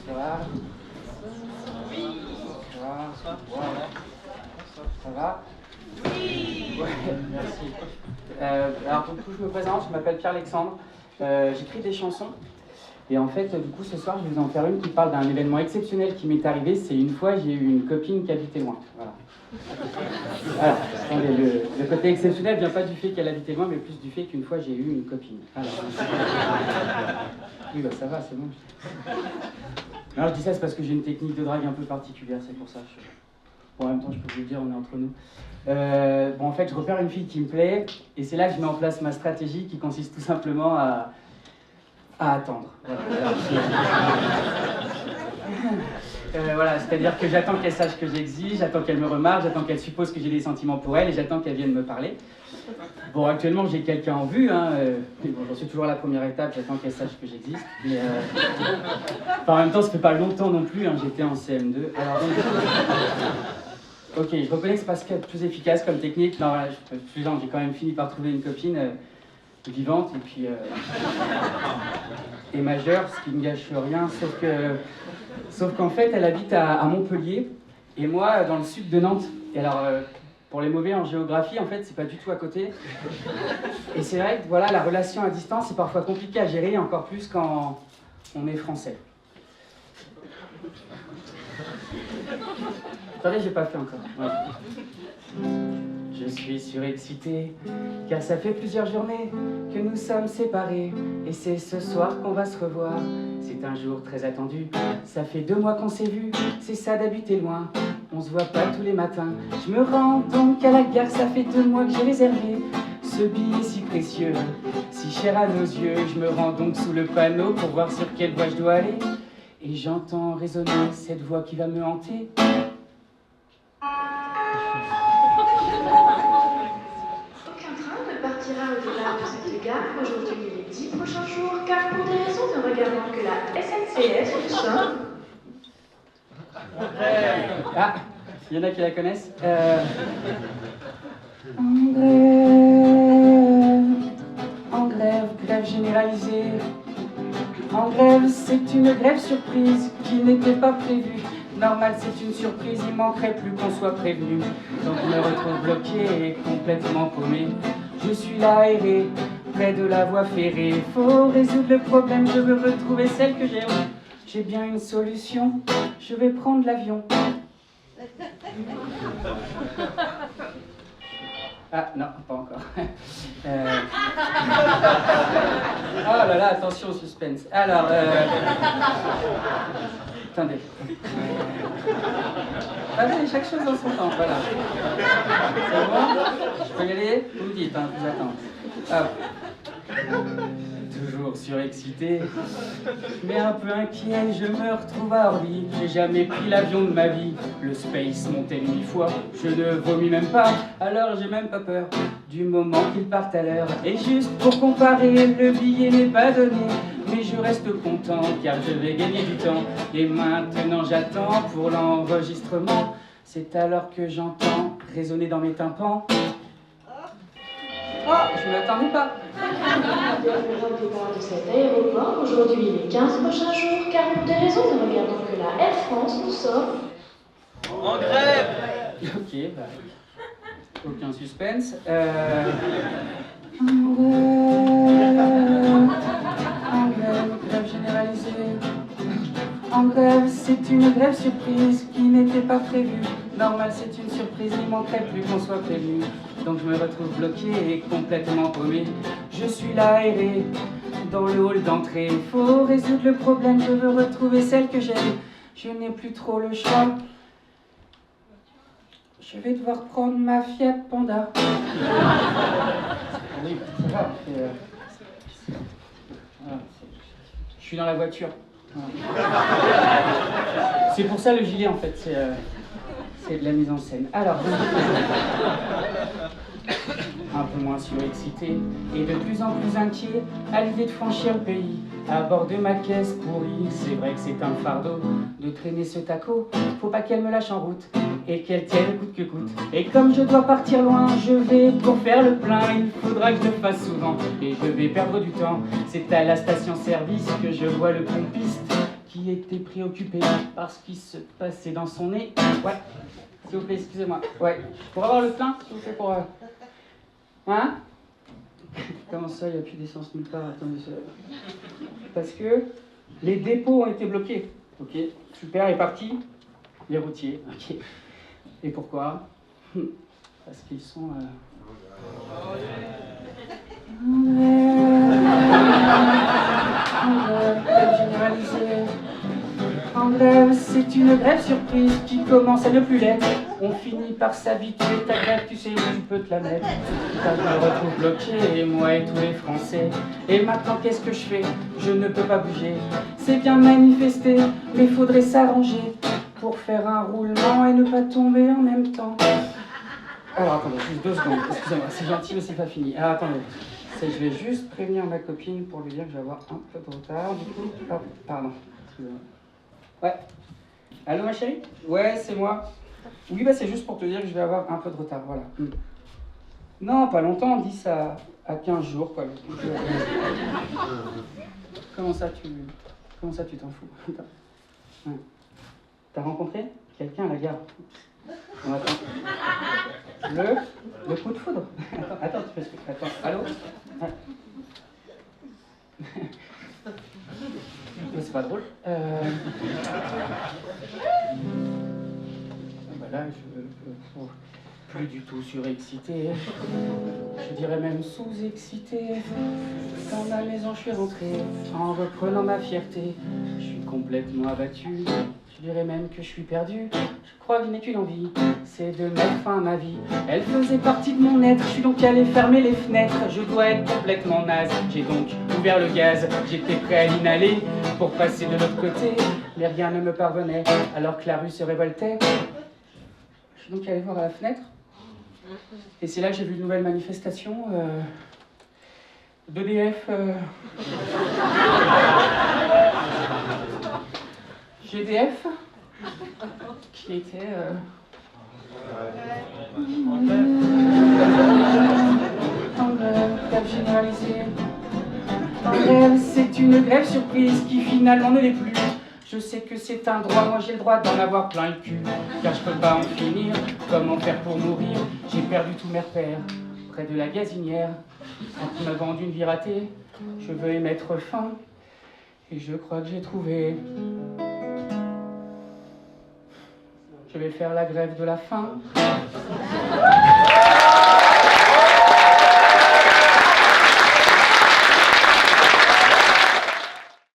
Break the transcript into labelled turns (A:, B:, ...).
A: Ça va? Oui. Ça va? Oui. Ouais, merci. Alors du coup, je me présente, je m'appelle Pierre-Alexandre. J'écris des chansons. Et en fait, du coup, ce soir, je vais vous en faire une qui parle d'un événement exceptionnel qui m'est arrivé. C'est une fois, j'ai eu une copine qui habitait loin. Voilà. Alors, attendez, le côté exceptionnel vient pas du fait qu'elle habitait loin, mais plus du fait qu'une fois, j'ai eu une copine. Alors, oui, bah ça va, c'est bon. Alors, je dis ça, c'est parce que j'ai une technique de drague un peu particulière, c'est pour ça. Bon, en même temps, je peux vous le dire, on est entre nous. Bon, en fait, je repère une fille qui me plaît, et c'est là que je mets en place ma stratégie qui consiste tout simplement à attendre. Voilà, c'est-à-dire que j'attends qu'elle sache que j'existe, j'attends qu'elle me remarque, j'attends qu'elle suppose que j'ai des sentiments pour elle, et j'attends qu'elle vienne me parler. Bon, actuellement, j'ai quelqu'un en vue, hein, bon, j'en suis toujours à la première étape, j'attends qu'elle sache que j'existe. Mais enfin, en même temps, ça fait pas longtemps non plus, hein, j'étais en CM2. Alors, donc... Ok, je reconnais que c'est pas ce qu'il y a de plus efficace comme technique. Non, voilà, j'ai quand même fini par trouver une copine vivante et puis et majeure, ce qui ne gâche rien, sauf qu'en fait, elle habite à Montpellier et moi dans le sud de Nantes. Et alors, pour les mauvais en géographie, en fait, c'est pas du tout à côté. Et c'est vrai que voilà, la relation à distance est parfois compliquée à gérer, encore plus quand on est français. Attendez, j'ai pas fait encore. Ouais. Je suis surexcité, car ça fait plusieurs journées que nous sommes séparés. Et c'est ce soir qu'on va se revoir. C'est un jour très attendu, ça fait 2 mois qu'on s'est vu. C'est ça d'habiter loin, on se voit pas tous les matins. Je me rends donc à la gare, ça fait 2 mois que j'ai réservé ce billet si précieux, si cher à nos yeux. Je me rends donc sous le panneau pour voir sur quelle voie je dois aller. Et j'entends résonner cette voix qui va me hanter.
B: Au-delà de cette gare aujourd'hui et les 10 prochains jours, car pour des raisons ne regardant que la SNCF, nous sommes...
A: Ah, il y en a qui la connaissent. En grève, grève généralisée. En grève, c'est une grève surprise qui n'était pas prévue. Normal, c'est une surprise, il manquerait plus qu'on soit prévenu. Donc je me retrouve bloqué et complètement paumé. Je suis là erré, près de la voie ferrée. Faut résoudre le problème, je veux retrouver celle que j'ai. J'ai bien une solution, je vais prendre l'avion. Ah non, pas encore. Oh là là, attention au suspense. Alors, attendez. Allez, chaque chose dans son temps, voilà. C'est bon? Je peux y aller? Vous me dites, hein, je vous attends. Hop. Toujours surexcité, mais un peu inquiet, je me retrouve à Orly. J'ai jamais pris l'avion de ma vie, le space montait 1000 fois. Je ne vomis même pas, alors j'ai même pas peur du moment qu'il parte à l'heure. Et juste pour comparer, le billet n'est pas donné, mais je reste content car je vais gagner du temps. Et maintenant j'attends pour l'enregistrement. C'est alors que j'entends résonner dans mes tympans. Oh, je ne m'attendais pas.
B: Dernier vol départ de cet aéroport aujourd'hui et les 15 prochains jours, car pour des raisons ne regardant que la Air France, nous sommes...
C: En grève.
A: Ok, bah, aucun suspense. En grève, grève généralisée. En grève, c'est une grève surprise qui n'était pas prévue. Normal, c'est une surprise, il manquerait plus qu'on soit prévenu. Donc je me retrouve bloqué et complètement paumé. Je suis là erré dans le hall d'entrée. Faut résoudre le problème, je veux retrouver celle que j'aime. Je n'ai plus trop le choix. Je vais devoir prendre ma Fiat Panda. Oui, ça va. Je suis dans la voiture. C'est pour ça le gilet en fait, c'est de la mise en scène. Alors, un peu moins surexcité et de plus en plus inquiet à l'idée de franchir le pays. À bord de ma caisse pourrie, c'est vrai que c'est un fardeau de traîner ce taco. Faut pas qu'elle me lâche en route, et qu'elle tienne coûte que coûte. Et comme je dois partir loin, je vais pour faire le plein. Il faudra que je le fasse souvent et je vais perdre du temps. C'est à la station-service que je vois le pompiste qui était préoccupé par ce qui se passait dans son nez. Ouais, s'il vous plaît, excusez-moi. Ouais, pour avoir le plein, s'il vous plaît, pour... Hein? Comment ça, il n'y a plus d'essence nulle part? Attendez, parce que les dépôts ont été bloqués. Ok, super, est parti. Les routiers, ok. Et pourquoi? Parce qu'ils sont... En grève, c'est une grève surprise qui commence à ne plus l'être. On finit par s'habituer, ta grève, tu sais où tu peux te la mettre. Je me retrouve bloqué, et moi et tous les Français. Et maintenant, qu'est-ce que je fais? Je ne peux pas bouger. C'est bien manifester, mais faudrait s'arranger pour faire un roulement et ne pas tomber en même temps. Alors attendez, juste 2 secondes, excusez-moi, c'est gentil mais c'est pas fini. Alors attendez, je vais juste prévenir ma copine pour lui dire que je vais avoir un peu de retard. Du coup, hop, pardon, excusez-moi. Ouais. Allô ma chérie? Ouais, c'est moi. Oui, bah c'est juste pour te dire que je vais avoir un peu de retard, voilà. Non, pas longtemps, 10 à 15 jours, quoi. Comment ça tu t'en fous? Ouais. T'as rencontré quelqu'un à la gare? Non, attends. Le coup de foudre? Attends, tu fais ce que... Attends, allô? Ah. Mais c'est pas drôle. Bah là, plus du tout surexcité. Je dirais même sous-excité. Dans ma maison, je suis rentré en reprenant ma fierté. Je suis complètement abattu. Je dirais même que je suis perdu. Je crois que je n'ai qu'une envie, c'est de mettre fin à ma vie. Elle faisait partie de mon être, je suis donc allé fermer les fenêtres. Je dois être complètement naze, j'ai donc ouvert le gaz. J'étais prêt à l'inhaler pour passer de l'autre côté. Mais rien ne me parvenait, alors que la rue se révoltait. Je suis donc allé voir à la fenêtre. Et c'est là que j'ai vu une nouvelle manifestation d'EDF. GDF, qui était en grève généralisée. En grève, c'est une grève surprise qui finalement ne l'est plus. Je sais que c'est un droit, moi j'ai le droit d'en avoir plein le cul. Car je peux pas en finir, comment faire pour mourir? J'ai perdu tous mes repères, près de la gazinière. Quand il m'a vendu une vie ratée, je veux y mettre fin. Et je crois que j'ai trouvé... Je vais faire la grève de la faim.